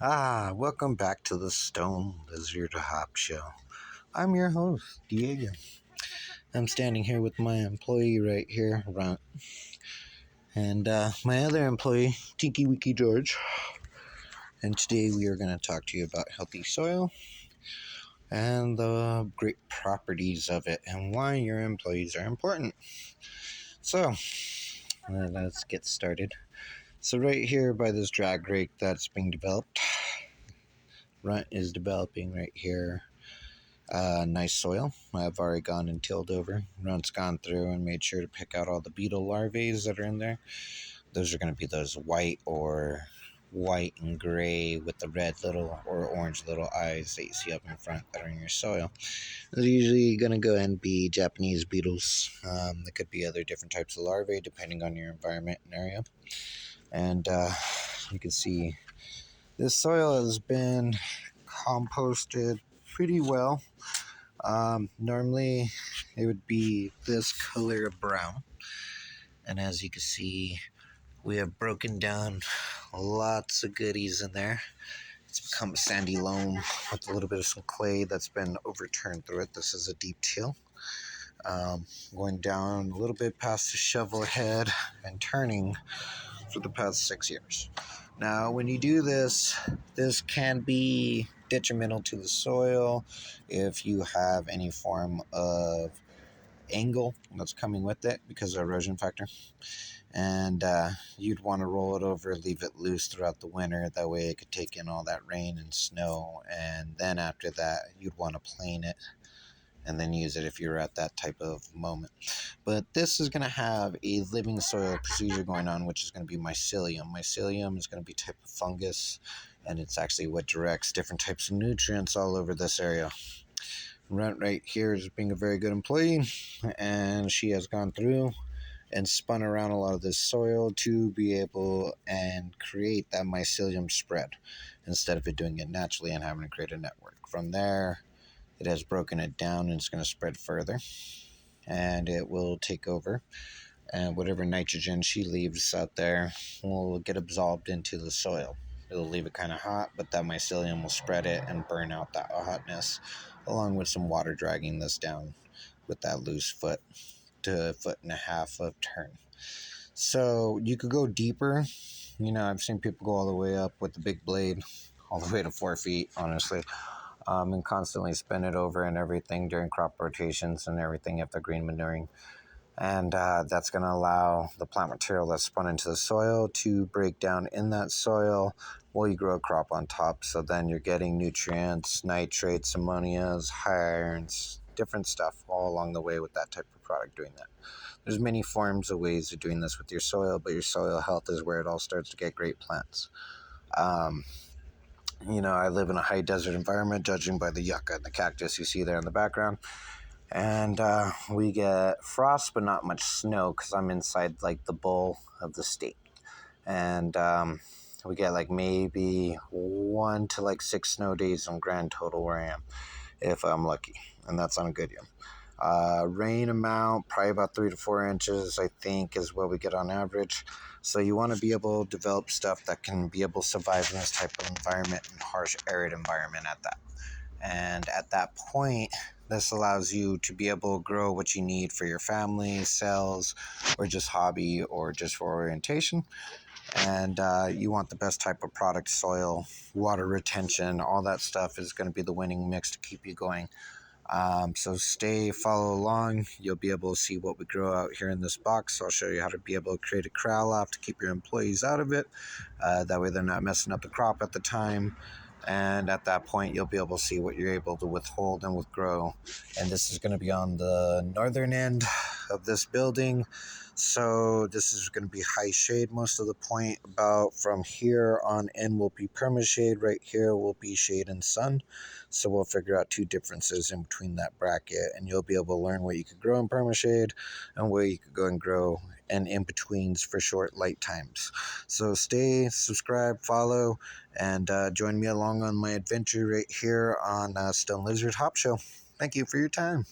Welcome back to the Stone Lizard Hop Show. I'm your host, Diego. I'm standing here with my employee right here, Runt, and my other employee, Tinky Winky George. And today we are going to talk to you about healthy soil and the great properties of it and why your employees are important. So, let's get started. So, right here by this drag rake that's being developed, Runt is developing right here nice soil. I've already gone and tilled over. Runt's gone through and made sure to pick out all the beetle larvae that are in there. Those are going to be those white and gray with the red little or orange little eyes that you see up in front that are in your soil. Those are usually going to go and be Japanese beetles. There could be other different types of larvae depending on your environment and area. And you can see this soil has been composted pretty well. Normally it would be this color of brown, and as you can see, we have broken down lots of goodies in there. It's become a sandy loam with a little bit of some clay that's been overturned through it. This is a deep till. Going down a little bit past the shovel head and turning for the past 6 years. Now, when you do this, this can be detrimental to the soil if you have any form of angle that's coming with it because of erosion factor. And you'd want to roll it over, leave it loose throughout the winter. That way it could take in all that rain and snow. And then after that, you'd want to plane it and then use it if you're at that type of moment. But this is going to have a living soil procedure going on, which is going to be mycelium. Mycelium is going to be a type of fungus, and it's actually what directs different types of nutrients all over this area. Runt right here is being a very good employee, and she has gone through and spun around a lot of this soil to be able and create that mycelium spread instead of it doing it naturally and having to create a network. From there, it has broken it down and it's going to spread further, and it will take over, and whatever nitrogen she leaves out there will get absorbed into the soil. It'll leave it kind of hot, but that mycelium will spread it and burn out that hotness, along with some water dragging this down with that loose foot to a foot and a half of turn. So you could go deeper. I've seen people go all the way up with the big blade, all the way to 4 feet, honestly. And constantly spin it over and everything during crop rotations and everything if they're green manuring. And that's going to allow the plant material that's spun into the soil to break down in that soil while you grow a crop on top. So then you're getting nutrients, nitrates, ammonias, high irons, different stuff all along the way with that type of product doing that. There's many forms of ways of doing this with your soil, but your soil health is where it all starts to get great plants. I live in a high desert environment, judging by the yucca and the cactus you see there in the background. And we get frost, but not much snow because I'm inside like the bowl of the state. And we get like maybe 1 to 6 snow days in grand total where I am, if I'm lucky. And that's on a good year. Rain amount, probably about 3 to 4 inches, I think, is what we get on average. So you want to be able to develop stuff that can be able to survive in this type of environment and harsh, arid environment at that. And at that point, this allows you to be able to grow what you need for your family, sales, or just hobby, or just for orientation. And you want the best type of product, soil, water retention, all that stuff is going to be the winning mix to keep you going. So follow along. You'll be able to see what we grow out here in this box. So I'll show you how to be able to create a corral loft to keep your employees out of it. That way they're not messing up the crop at the time. And at that point, you'll be able to see what you're able to withhold and withgrow. And this is going to be on the northern end of this building. So this is going to be high shade most of the point. About from here on in will be perma-shade. Right here will be shade and sun. So we'll figure out 2 differences in between that bracket. And you'll be able to learn what you could grow in perma-shade and where you could go and grow and in-betweens for short light times. So stay, subscribe, follow, and join me along on my adventure right here on Stone Lizard Hop Show. Thank you for your time.